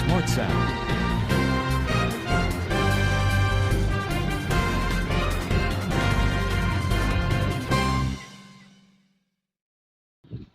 Smart Sound.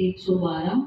112।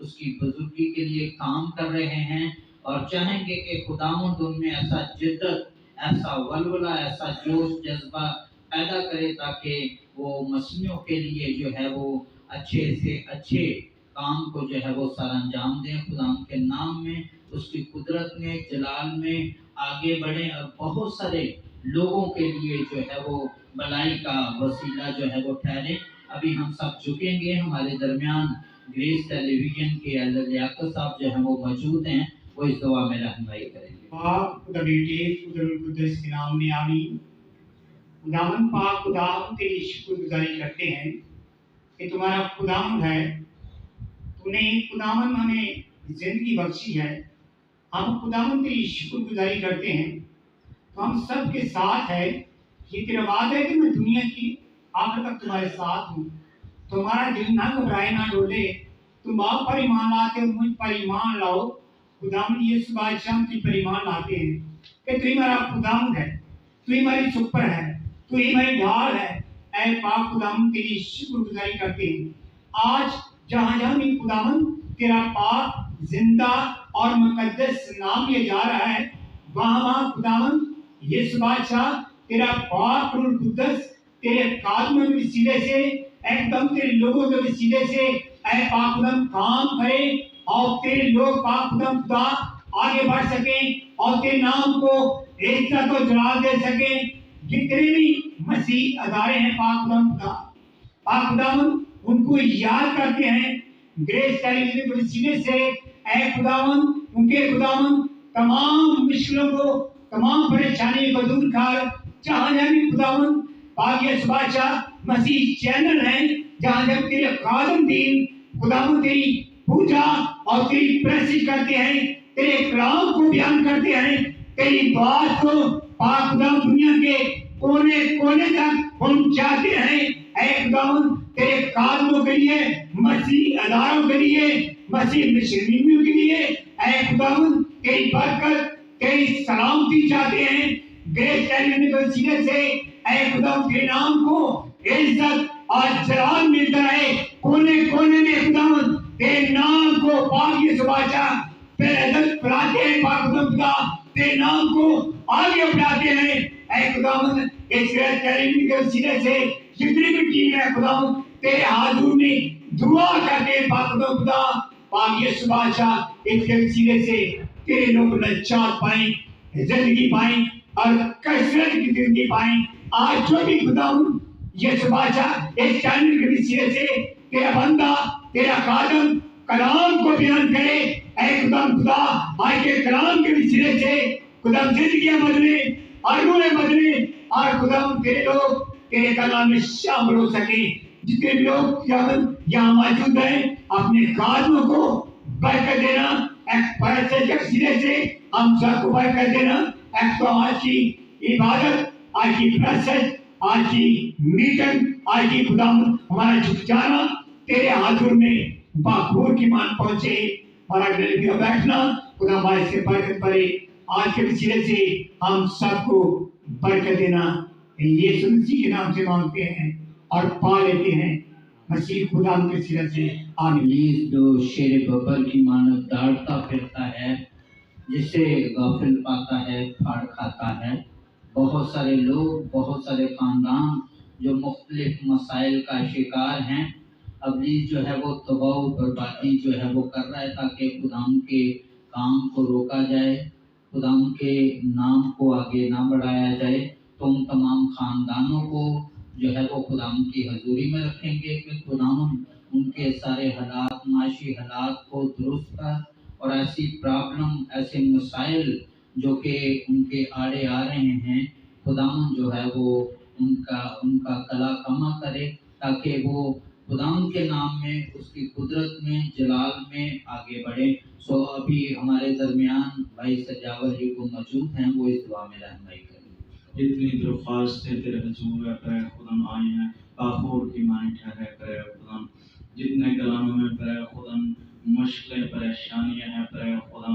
اس کی بزرگی کے لیے کام کر رہے ہیں، اور چاہیں گے کہ خداوند ان میں ایسا جدت، ایسا ولولہ، ایسا جوش جذبہ پیدا کرے تاکہ وہ مسیحیوں کے لیے جو ہے وہ اچھے سے اچھے کام کو جو ہے وہ سر انجام دیں، خداوند کے نام میں، اس کی قدرت میں، جلال میں آگے بڑھیں، اور بہت سارے لوگوں کے لیے جو ہے وہ بلائی کا وسیلہ جو ہے وہ ٹھہرے۔ ابھی ہم سب جھکیں گے، ہمارے درمیان گریس ٹیلی ویژن کے لیاقت صاحب جو ہیں وہ موجود ہیں، وہ اس دعا میں رہنمائی کریں گے۔ باپ، خدا بیٹے، خدا روح القدس کے نام میں آمین۔ خداوند پاک، خدا ہم تیری شکر گزاری کرتے ہیں کہ تمہارا خداوند ہے، تو نے خداوند ہمیں زندگی بخشی ہے۔ ہم خداوند تیری شکر گزاری کرتے ہیں، تو ہم سب کے ساتھ ہے۔ یہ تیرا وعدہ ہے کہ میں دنیا کی آخر تک تمہارے ساتھ ہوں۔ تمہارا دل نہ گھبرائے نہ ڈولے، تم آپ پر ایمان لاتے ہو، مجھ پر ایمان لاؤ۔ خداوند یسوع بادشاہ ہم تجھ پر ایمان لاتے ہیں کہ تو ہی ہمارا خداوند ہے، تو ہی ہماری چھپر ہے، تو ہی ہماری ڈھال ہے۔ اے پاک خداوند تیری شکر گزاری کرتے ہیں۔ آج جہاں جہاں بھی خداوند تیرا پاک، زندہ اور مقدس نام لیا جا رہا ہے، وہاں وہاں خداوند یسوع بادشاہ تیرا پاک روح القدس تیرے قدموں کے وسیلے سے، ایک دم تیرے لوگوں کے وسیلے سے اے پاک خداوند کام کرے، اور تیرے لوگ پاک خدا آگے بڑھ سکیں اور تیرے نام کو عزت و جلال دے سکیں۔ جتنے بھی مسیح ادارے ہیں پاک خداوند ان کو یاد کرتے ہیں گریس ٹیلی ویژن کے وسیلے سے۔ اے خداوند ان کے خداوند تمام مشکلوں کو، تمام پریشانیوں کو دور کر، جہاں جہاں بھی خداوند پاک یسوع بادشاہ مسیح چینل ہیں، جہاں جب تیرے خادم دین خداوند تیری پوجا اور تیری پرستش کرتے ہیں، تیرے کلام کو بیان کرتے ہیں، تیری بات کو پاک خداوند دنیا کے کونے کونے تک پہنچاتے ہیں۔ اے خداوند تیرے خادموں کے لیے، مسیح اداروں کے لیے، مسیح مشرمینوں کے لیے اے خداوند تیری برکت، تیری سلامتی چاہتے ہیں۔ گریس ٹیلی ویژن کے وسیلے سے اے خداوند تیرے نام کو عزت اور جلال ملتا ہے۔ کونے کونے میں خداوند تیرے نام کو پاک یسوع بادشاہ پھیلاتے ہیں، پاک خدا تیرے نام کو آگے بڑھاتے ہیں۔ اے خداوند اس گریس ٹیلی ویژن کے وسیلے سے جتنی بھی ٹیم ہے خداوند تیرے حضور میں دعا کرتے ہیں، پاک خدا پاک یسوع بادشاہ اس کے وسیلے سے تیرے لوگ نجات پائیں، زندگی پائیں اور کثرت کی زندگی پائیں۔ آج جو بھی خداوند یسوع بادشاہ اس چینل کے وسیلے سے تیرا بندہ، تیرا خادم کلام کو بیان کرے، اے خدا آج کے کلام کے وسیلے سے خدا زندگیاں بدلے اور روحیں بدلے، اور خدا تیرے لوگ تیرے کلام میں شامل ہو سکے۔ جتنے بھی لوگ یہاں موجود ہیں، اپنے خادموں کو برکت دینا، ایک پرستش کے وسیلے سے ہم سب کو برکت دینا۔ ایک تو آج کی عبادت، آج کی پرستش، آج کی میٹنگ، آج کی خدا ہمارا جھک جانا تیرے حضور میں باخور کی مان پہنچے، اور اگلے بھی بیٹھنا خدا ہمارے سے برکت پڑے۔ آج کے وسیلے سے ہم سب کو برکت دینا یسوع مسیح کے نام سے مانگتے ہیں اور پا لیتے ہیں، مسیح خدا کے سرے سے آمین۔ ابلیس جو شیر ببر کی مانند داڑتا پھرتا ہے، جسے غافل پاتا ہے پھاڑ کھاتا ہے۔ بہت سارے لوگ، بہت سارے خاندان جو مختلف مسائل کا شکار ہیں، ابلیس جو ہے وہ تباہ و بربادی جو ہے وہ کر رہا ہے تاکہ خداوند کے کام کو روکا جائے، خداوند کے نام کو آگے نہ بڑھایا جائے۔ تو ان تمام خاندانوں کو جو ہے وہ خداوند کی حضوری میں رکھیں گے کہ خداوند ان کے سارے حالات، معاشی حالات کو درست کر، اور ایسی پرابلم، ایسے مسائل جو کہ ان کے آڑے آ رہے ہیں، خداوند جو ہے وہ ان کا کلا کما کرے تاکہ وہ خداوند کے نام میں، اس کی قدرت میں، جلال میں آگے بڑھے۔ سو ابھی ہمارے درمیان بھائی سجاور جی کو موجود ہیں، وہ اس دعا میں رہنمائی کریں۔ جتنی درخواستیں تیرے حضور ہے پہ خدا آئی ہیں، کافور کی مائیں ٹھہرے پہ خدا، جتنے گلانوں میں پہ خدا مشکلیں پریشانیاں ہیں پہ خدا،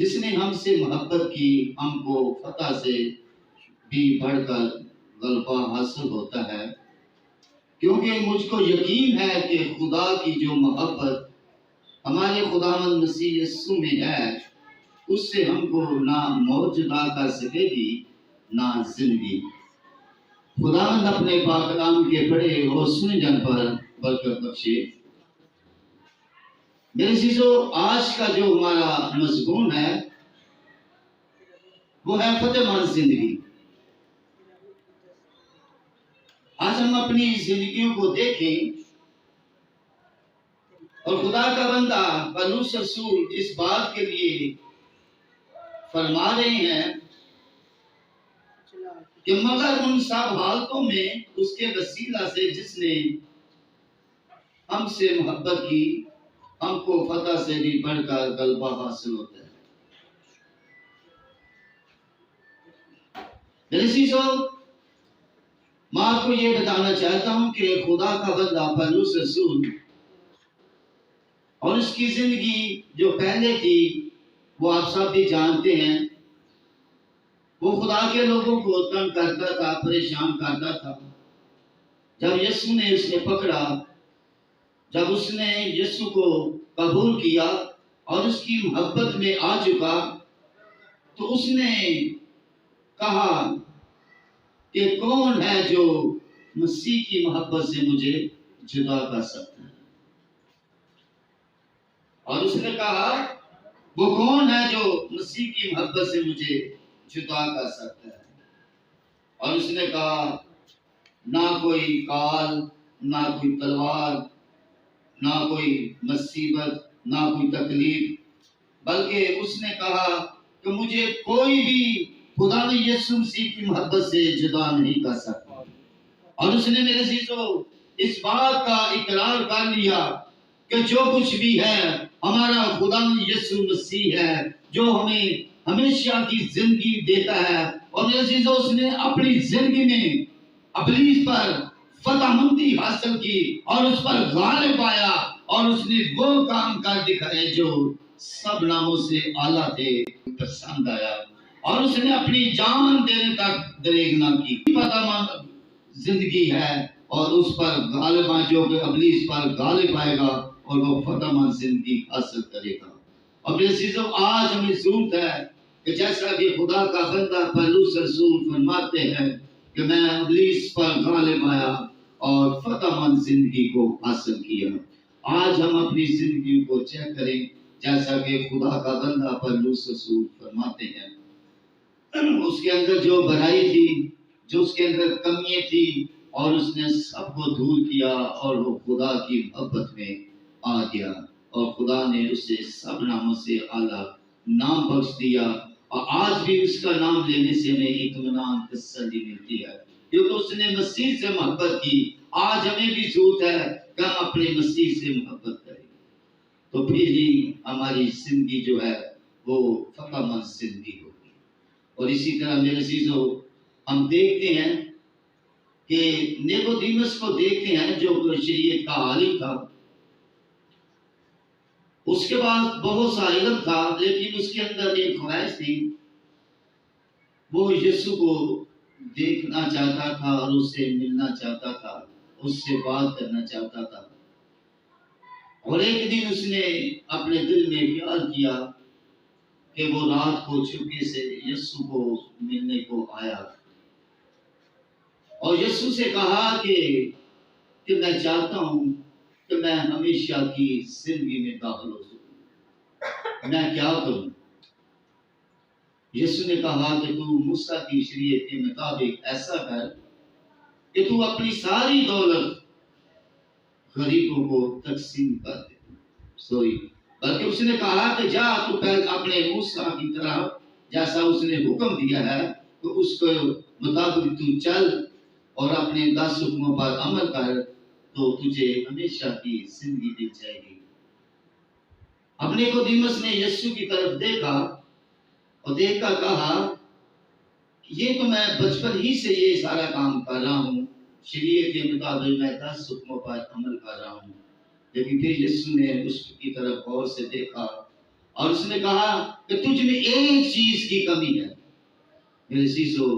جس نے ہم سے محبت کی، ہم کو فتح سے بھی بڑھ کر غلبہ حاصل ہوتا ہے، کیونکہ مجھ کو یقین ہے کہ خدا کی جو محبت ہمارے خداوند مسیح یسوع میں ہے، اس سے ہم کو نہ موت جدا کر سکے گی نہ زندگی۔ خداوند اپنے پاک کلام کے بڑے اور سنے جان پر برکت بخشے۔ میرے عزیزو، آج کا جو ہمارا مضمون ہے وہ ہے فتح مند زندگی۔ آج ہم اپنی زندگیوں کو دیکھیں اور خدا کا بندہ پولس رسول اس بات کے لیے فرما رہے ہیں کہ مگر ان سب حالتوں میں اس کے وسیلہ سے جس نے ہم سے محبت کی، ہم کو فتح سے بھی بڑھ کر غلبہ حاصل ہوتا ہے۔ میرے عزیزو، میں آپ کو یہ بتانا چاہتا ہوں کہ خدا کا بندہ پولس رسول اور اس کی زندگی جو پہلے تھی وہ آپ سب بھی جانتے ہیں۔ وہ خدا کے لوگوں کو تنگ کرتا تھا، پریشان کرتا تھا۔ جب یسوع نے اسے پکڑا، جب اس نے یسوع کو قبول کیا اور اس کی محبت میں آ چکا، تو اس نے کہا کہ کون ہے جو مسیح کی محبت سے مجھے جدا کر سکتا ہے؟ اور اس نے کہا وہ کون ہے جو مسیح کی محبت سے مجھے جدا کر سکتا ہے؟ اور اس نے کہا نہ کوئی کال، نہ کوئی تلوار، نہ کوئی مصیبت، نہ کوئی تکلیف، بلکہ اس نے کہا کہ مجھے کوئی بھی خدا نے یسوع مسیح کی محبت سے جدا نہیں کر سکتا۔ اور اس نے میرے عزیزو اس بات کا اقرار کر لیا کہ جو کچھ بھی ہے ہمارا خدا یسوع مسیح ہے جو ہمیں ہمیشہ کی زندگی دیتا ہے۔ اور میرے عزیزو، اس نے اپنی زندگی میں ابلیس پر فتح مندی حاصل کی اور اس پر غالب آیا، اور اس نے وہ کام کر دکھائے جو سب ناموں سے اعلیٰ تھے، پسند آیا، اور اس نے اپنی جان دینے تک دریغ نہ کی۔ فتح مند زندگی ہے اور اس پر غالب آئے، جو کہ ابلیس پر غالب آئے گا اور وہ فتح مند زندگی حاصل کرے گا۔ اور میرے عزیزو، آج ہمیں ضرورت ہے کہ جیسا کہ خدا کا بندہ پولس رسول فرماتے ہیں کہ میں ابلیس پر غالب آیا اور فتح مند زندگی کو حاصل کیا۔ آج ہم اپنی زندگی کو چیک کریں، جیسا کہ خدا کا بندہ پولس رسول فرماتے ہیں۔ اس کے اندر جو برائی تھی، جو اس کے اندر کمیاں تھی، اور اس نے سب کو دور کیا اور وہ خدا کی محبت میں آ گیا، اور خدا نے اسے سب ناموں سے اعلیٰ نام بخش دیا۔ اور آج بھی اس کا نام لینے سے ہمیں اطمینان تسلی ملتی ہے، کیونکہ اس نے مسیح سے محبت کی۔ آج ہمیں بھی ضرورت ہے کہ ہم اپنے مسیح سے محبت کریں، تو پھر ہی ہماری زندگی جو ہے وہ فتح مند زندگی ہوگی۔ اور اسی طرح میرے عزیزو، ہم دیکھتے ہیں کہ نیکودیمس کو دیکھتے ہیں جو شریعت کا عالم تھا، اس کے پاس بہت سا علم تھا، لیکن اس کے اندر ایک خواہش تھی، وہ یسوع کو دیکھنا چاہتا تھا اور اس سے ملنا چاہتا تھا، اس سے بات کرنا چاہتا تھا۔ اور ایک دن اس نے اپنے دل میں خیال کیا کہ وہ رات کو چپکے سے یسوع کو ملنے کو آیا، اور یسوع سے کہا کہ میں چاہتا ہوں کہ میں ہمیشہ کی زندگی میں داخل ہو سکوں، میں کیا کروں؟ یسوع نے کہا کہ تو موسیٰ کی شریعت کے مطابق ایسا کر کہ تو اپنی ساری دولت غریبوں کو تقسیم کر دے۔ بلکہ اس نے کہا کہ جا تو پہلے اپنے موسیٰ کی طرح جیسا اس نے حکم دیا ہے تو اس کے مطابق تو چل اور اپنے 10 حکموں پر عمل کر، تو تجھے ہمیشہ کی زندگی مل جائے گی۔ اب نیکودیمس نے یسوع کی طرف دیکھا اور دیکھ کر کہا یہ تو میں بچپن ہی سے یہ سارا کام کر رہا ہوں، شریعت کے مطابق میں 10 حکموں پر عمل کر رہا ہوں۔ لیکن پھر یسوع نے اس کی طرف غور سے دیکھا اور اس نے کہا کہ تجھ میں ایک چیز کی کمی ہے میرے عزیزو،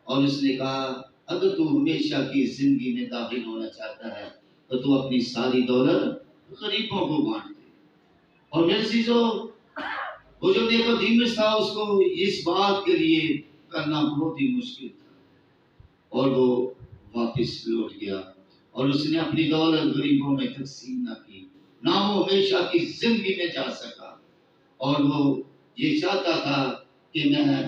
اور اس نے کہا اگر تو ہمیشہ کی زندگی میں داخل ہونا چاہتا ہے تو تو اپنی ساری دولت غریبوں کو بانٹ دے۔ اور میرے عزیزو، وہ جو نیکودیمس تھا اس کو اس بات کے لیے کرنا بہت ہی مشکل تھا، اور وہ واپس لوٹ گیا اور اس نے اپنی دولت غریبوں میں تقسیم نہ کی، نہ وہ ہمیشہ کی زندگی میں جا سکا، اور وہ یہ چاہتا تھا کہ میں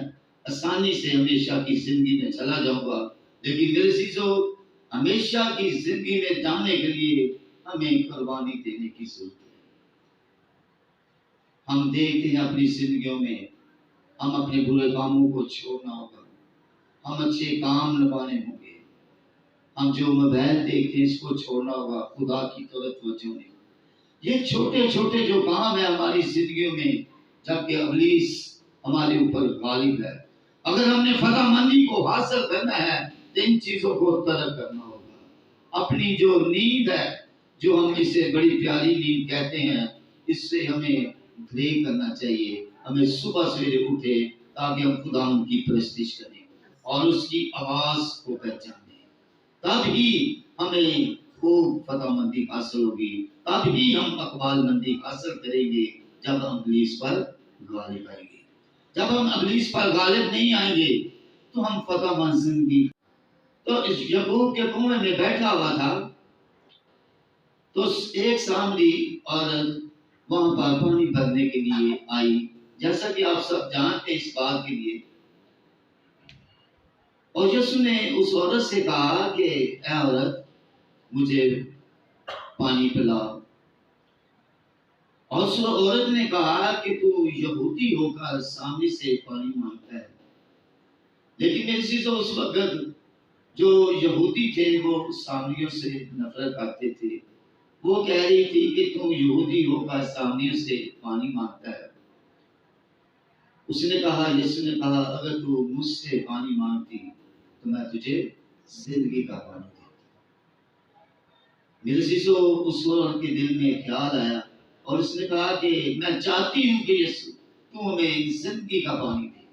آسانی سے ہمیشہ کی زندگی میں چلا جاؤں گا، لیکن میرے عزیزو ہمیشہ کی زندگی میں جانے کے لیے ہمیں قربانی دینے کی ضرورت ہے۔ ہم دیکھتے ہیں اپنی زندگیوں میں ہم اپنے برے کاموں کو چھوڑنا ہوگا، ہم اچھے کام نبھانے ہوں گے، ہم جو موبائل دیکھتے ہیں اس کو چھوڑنا ہوگا، خدا کی طرف توجہ نہیں۔ یہ چھوٹے چھوٹے جو کام ہیں ہماری زندگیوں میں، جبکہ ابلیس ہمارے اوپر غالب ہے، اگر ہم نے فتح مندی کو حاصل کرنا ہے تو ان چیزوں کو ترک کرنا ہوگا۔ اپنی جو نیند ہے، جو ہم اسے بڑی پیاری نیند کہتے ہیں، اس سے ہمیں بریک کرنا چاہیے۔ ہمیں صبح سویرے اٹھے تاکہ ہم خدا کی پرستش کریں اور اس کی آواز کو پہچانیں، تب ہی ہمیں خوب فتح مندی حاصل ہوگی، تب ہی ہم اقبال مندی حاصل کریں گے جب ہم ابلیس پر غالب آئیں گے۔ جب ہم ابلیس پر غالب نہیں آئیں گے تو ہم فتح مند زندگی۔ تو اس یعقوب کے کنویں میں بیٹھا ہوا تھا تو ایک سامری عورت وہاں پر پانی بھرنے کے لیے آئی، جیسا کہ آپ سب جانتے ہیں اس بات کے لیے، اور یسوع نے اس عورت سے کہا کہ اے عورت مجھے پانی پلا، اور اس عورت نے کہا کہ تو یہودی ہو کر سامری سے پانی مانگتا ہے، لیکن میرے عزیزو اس وقت جو یہودی تھے وہ سامریوں سے نفرت کرتے تھے، وہ کہہ رہی تھی کہ تم یہودی ہو کر سامریوں سے پانی مانگتا ہے۔ اس نے کہا، یسوع نے کہا اگر تو مجھ سے پانی مانگتی تو میں تجھے زندگی کا پانی دیتا۔ میرے عزیزو اس عورت کے دل میں خیال آیا اور اس نے کہا کہ میں چاہتی ہوں کہ یسوع تو ہمیں زندگی کا پانی دے،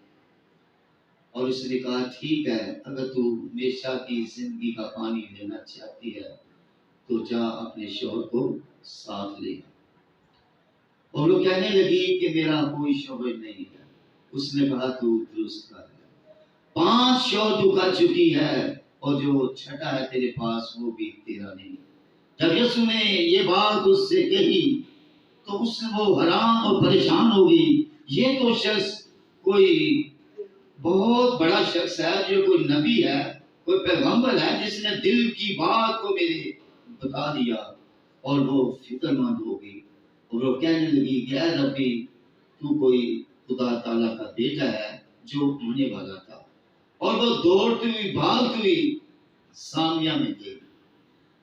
اور اس نے کہا ٹھیک ہے، اگر تو ہمیشہ کی زندگی کا پانی لینا چاہتی ہے تو جا اپنے شوہر کو ساتھ لے۔ اور وہ کہنے لگی کہ میرا کوئی شوہر نہیں ہے۔ اس نے کہا تو درست کہا ہے، 5 شوہر تو کر چکی ہے اور جو چھٹا ہے تیرے پاس وہ بھی تیرا نہیں۔ جب یسوع نے یہ بات اس سے کہی تو اس سے وہ حیران اور پریشان ہوگی، یہ تو شخص کوئی بہت بڑا شخص ہے، جو کوئی نبی ہے، کوئی پیغمبر ہے، جس نے دل کی بات کو میرے بتا دیا، اور وہ فکر مند ہوگی اور وہ کہنے لگی کہ اے ربی تو کوئی خدا تعالیٰ کا بیٹا ہے جو آنے والا تھا، اور وہ دوڑتی ہوئی بھاگتی ہوئی سامریہ میں گئی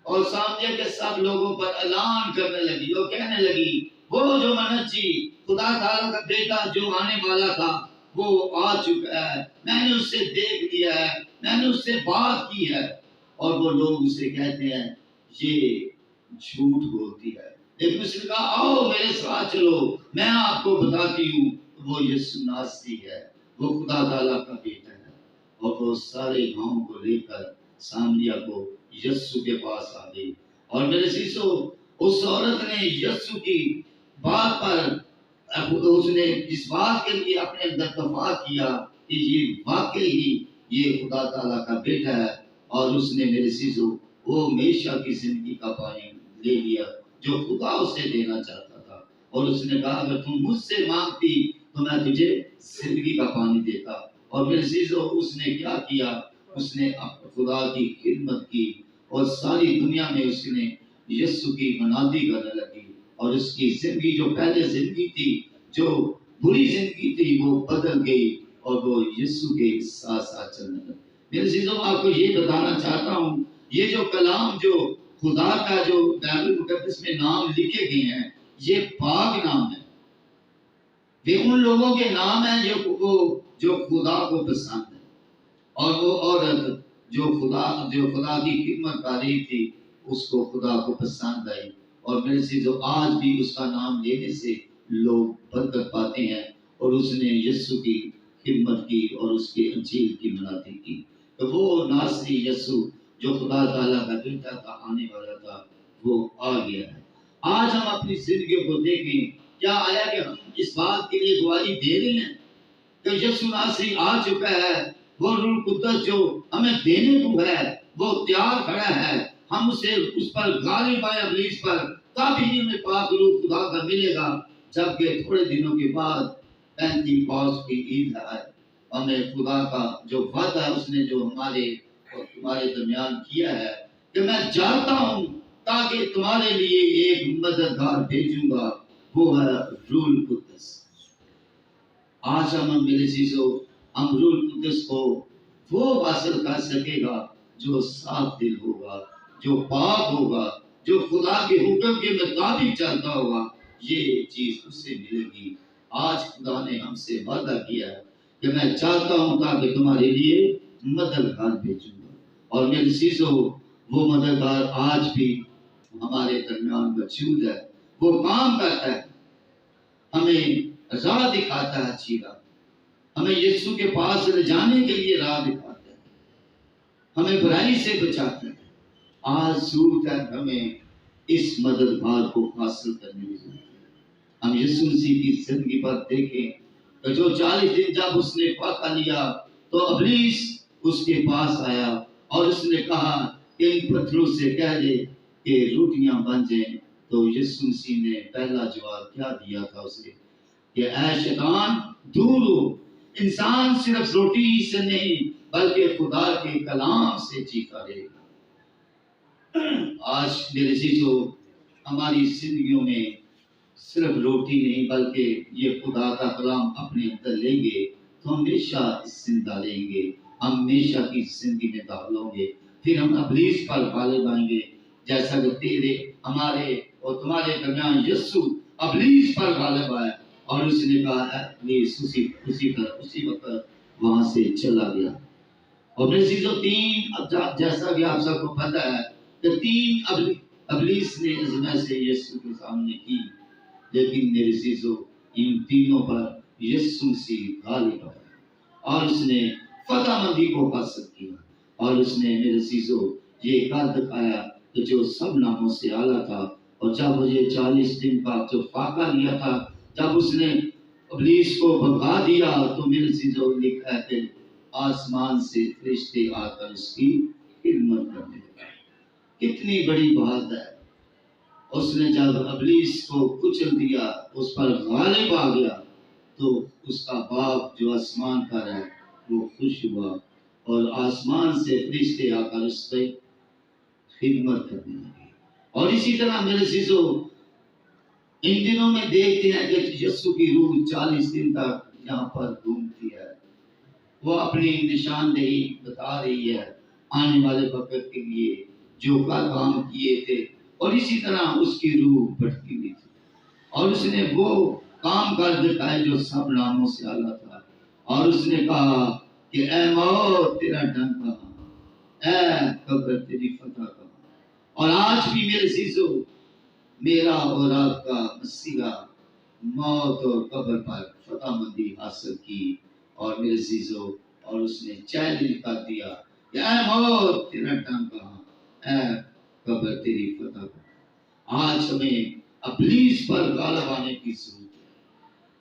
اور سامریہ کے سب لوگوں پر اعلان کرنے لگی، وہ کہنے لگی وہ جو منجی خدا تعالیٰ کا بیٹا جو آنے والا تھا وہ آ چکا ہے، میں نے اس سے دیکھ لیا ہے، میں نے اس سے بات کی ہے۔ اور وہ لوگ اسے کہتے ہیں یہ جھوٹ بولتی ہے، لیکن اس نے کہا آؤ میرے ساتھ چلو، میں آپ کو بتاتی ہوں وہ یسوع ناصری ہے، وہ خدا تعالیٰ کا بیٹا ہے۔ اور وہ سارے گاؤں کو لے کر سامریہ کو یسوع کے پاس آ گئی، اور میرے عزیزو اس عورت نے یسوع کی بات پر اس نے اس بات کے لیے اپنے اندر دفاع کیا کہ یہ واقعی ہی یہ خدا تعالیٰ کا بیٹا ہے، اور اس نے میرے عزیزو وہ ہمیشہ کی زندگی کا پانی لے لیا جو خدا اسے دینا چاہتا تھا، اور اس نے کہا اگر تم مجھ سے مانگتی تو میں تجھے زندگی کا پانی دیتا۔ اور میرے عزیزو اس نے کیا کیا، اس نے خدا کی خدمت کی اور ساری دنیا میں اس نے یسوع کی منادی کرنے لگی، اور اس کی زندگی جو پہلے زندگی تھی، جو بری زندگی تھی، وہ بدل گئی اور وہ یسوع کے ساتھ ساتھ چلنے لگی۔ میرے عزیزو آپ کو یہ بتانا چاہتا ہوں، یہ جو کلام جو خدا کا جو بائبل مقدس میں نام لکھے گئے ہیں یہ پاک نام ہے، یہ ان لوگوں کے نام ہیں جو خدا کو پسند ہے، اور وہ عورت جو خدا کی خدمت کر رہی تھی اس کو خدا کو پسند آئی، اور میرے سے جو آج بھی اس کا نام لینے سے لوگ برکت پاتے ہیں، اور اس نے یسوع کی خدمت کی اور اس کے انجیل کی منادی کی۔ تو وہ ناصری یسوع جو خدا تعالیٰ کا بیٹا تھا، آنے والا تھا، وہ آ گیا ہے۔ آج ہم اپنی زندگیوں کو دیکھیں، کیا آیا کہ ہم اس بات کے لیے گواہی دے رہے ہیں کہ یسوع ناصری آ چکا ہے، وہ روح القدس جو ہمیں دینے کو ہے وہ تیار کھڑا ہے، ہم اسے اس پر غالب آئے ابلیس پر، تب ہی ہمیں پاک روح خدا کا ملے گا۔ جبکہ تھوڑے دنوں کے بعد پینتیکوست کی عید ہے، ہمیں خدا کا جو وعدہ ہے اس نے جو ہمارے اور تمہارے درمیان کیا ہے کہ میں جاتا ہوں تاکہ تمہارے لیے ایک مددگار بھیجوں گا، وہ ہے روح القدس۔ آج ہم میرے چیزوں ہم روح القدس کو وہ حاصل کر سکے گا جو صاف دل ہوگا، جو پاک ہوگا، جو خدا کے حکم کے مطابق چلتا ہوگا، یہ چیز اس سے ملے گی۔ آج خدا نے ہم سے وعدہ کیا ہے کہ میں چاہتا ہوں تاکہ تمہارے لیے مددگار بھیجوں گا، اور میرے چیزوں وہ مددگار آج بھی ہمارے درمیان موجود ہے، وہ کام کرتا ہے، ہمیں راہ دکھاتا ہے اچھی راہ، ہمیں یسوع کے پاس لے جانے کے لیے راہ دکھاتا ہے، ہمیں برائی سے بچاتا ہے۔ آج ضرورت ہے ہمیں اس مددگار کو حاصل کرنے کی ضرورت ہے۔ ہم یسوع مسیح کی زندگی پر دیکھیں کہ جو 40 دن جب اس نے فاقہ لیا تو ابلیس اس کے پاس آیا اور اس نے کہا کہ ان پتھروں سے کہہ دے کہ روٹیاں بن جائیں، تو یسوع مسیح نے پہلا جواب کیا دیا تھا اسے کہ اے شیطان دور ہو، انسان صرف روٹی ہی سے نہیں بلکہ خدا کے کلام سے جیتا رہے گا۔ آج میرے عزیزو ہماری زندگیوں میں صرف روٹی نہیں بلکہ یہ خدا کا کلام اپنے اندر لیں گے تو ہمیشہ زندہ رہیں گے، ہم ہمیشہ کی زندگی میں داخل ہوں گے، پھر ہم ابلیس پر غالب آئیں گے، جیسا کہ تیرے ہمارے اور تمہارے درمیان یسوع ابلیس پر غالب آیا اور اس نے کہا ابلیس اسی وقت وہاں سے چلا گیا۔ اور میرے عزیزو جیسا کہ آپ سب کو پتہ ہے کہ 3 ابلیس نے آزمائشیں یسوع کے سامنے کی، لیکن میرے عزیزو ان تینوں پر یسوع مسیح غالب آیا اور اس نے فتح مندی کو حاصل کیا، اور اس نے میرے عزیزو یہ کر دکھایا کہ جو سب ناموں سے اعلیٰ تھا، اور جب مجھے 40 دن کا جو فاقہ لیا تھا، جب اس نے ابلیس کو بھگا دیا تو میرے عزیزو لکھا ہے کہ آسمان سے فرشتے آ کر اس کی خدمت کرنے لگے۔ کتنی بڑی بات ہے، اس نے جب ابلیس کو کچل دیا، اس پر غالب آ گیا، تو اس کا باپ جو آسمان پر ہے وہ خوش ہوا اور آسمان سے فرشتے آ کر اس پہ خدمت کرنے لگے۔ اور اسی طرح میرے عزیزو ان دنوں میں دیکھتے ہیں کہ یسوع کی روح 40 دن تک یہاں پر گھومتی ہے، وہ اپنی نشاندہی بتا رہی ہے آنے والے وقت کے لیے جو کام کیے تھے، اور اسی طرح اس کی روح بڑھتی ہوئی تھی اور اس نے وہ کام کر دکھائے جو سب ناموں سے اعلیٰ تھا، اور اس نے کہا کہ اے موت تیرا ڈنگ کہاں، اے قبر تیری فتح کہاں۔ اور آج بھی میرے عزیزو میرا اور آپ کا مسیحا موت اور قبر پر فتح مندی حاصل کی، اور میرے عزیزو اور اس نے چیلنج کر دیا کہ اے موت تیرا ڈنگ کہاں، اے قبر تیری فتح کہاں۔ آج ہمیں ابلیس پر غالب آنے کی ضرورت ہے،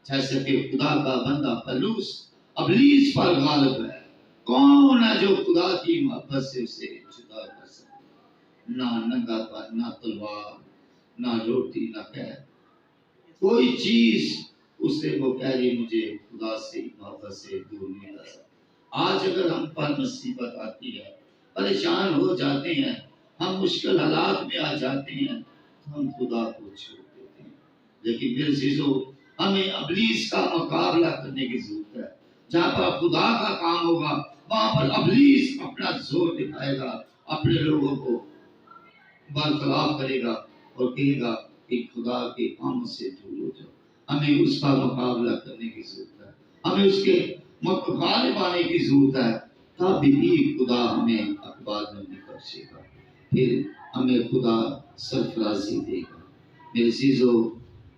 جیسے کہ خدا کا بندہ پلوس ابلیس پر غالب ہے۔ کون ہے جو خدا کی محبت سے اسے جدا کر سکے؟ نہ ننگا پن، نہ تلوار، نہ روٹی، نہ قید، کوئی چیز اسے وہ کہہ رہی مجھے خدا سے محبت سے دور نہیں کر سکتا۔ آج اگر ہم پر مصیبت آتی ہے، پریشان ہو جاتے ہیں، ہم مشکل حالات میں آ جاتے ہیں، تو ہم خدا کو چھوڑ دیتے ہیں، لیکن میرے عزیزو ہمیں ابلیس کا مقابلہ کرنے کی ضرورت ہے۔ جہاں پر خدا کا کام ہوگا وہاں پر ابلیس اپنا زور دکھائے گا، اپنے لوگوں کو برخلاف کرے گا اور کہے گا کہ خدا کے کام سے دور ہو جاؤ۔ ہمیں اس کا مقابلہ کرنے کی ضرورت ہے، ہمیں اس کے غالب آنے کی ضرورت ہے، تب بھی خدا ہمیں اقبال میں بخشے گا، پھر ہمیں خدا سرفرازی دے گا۔ میرے عزیزو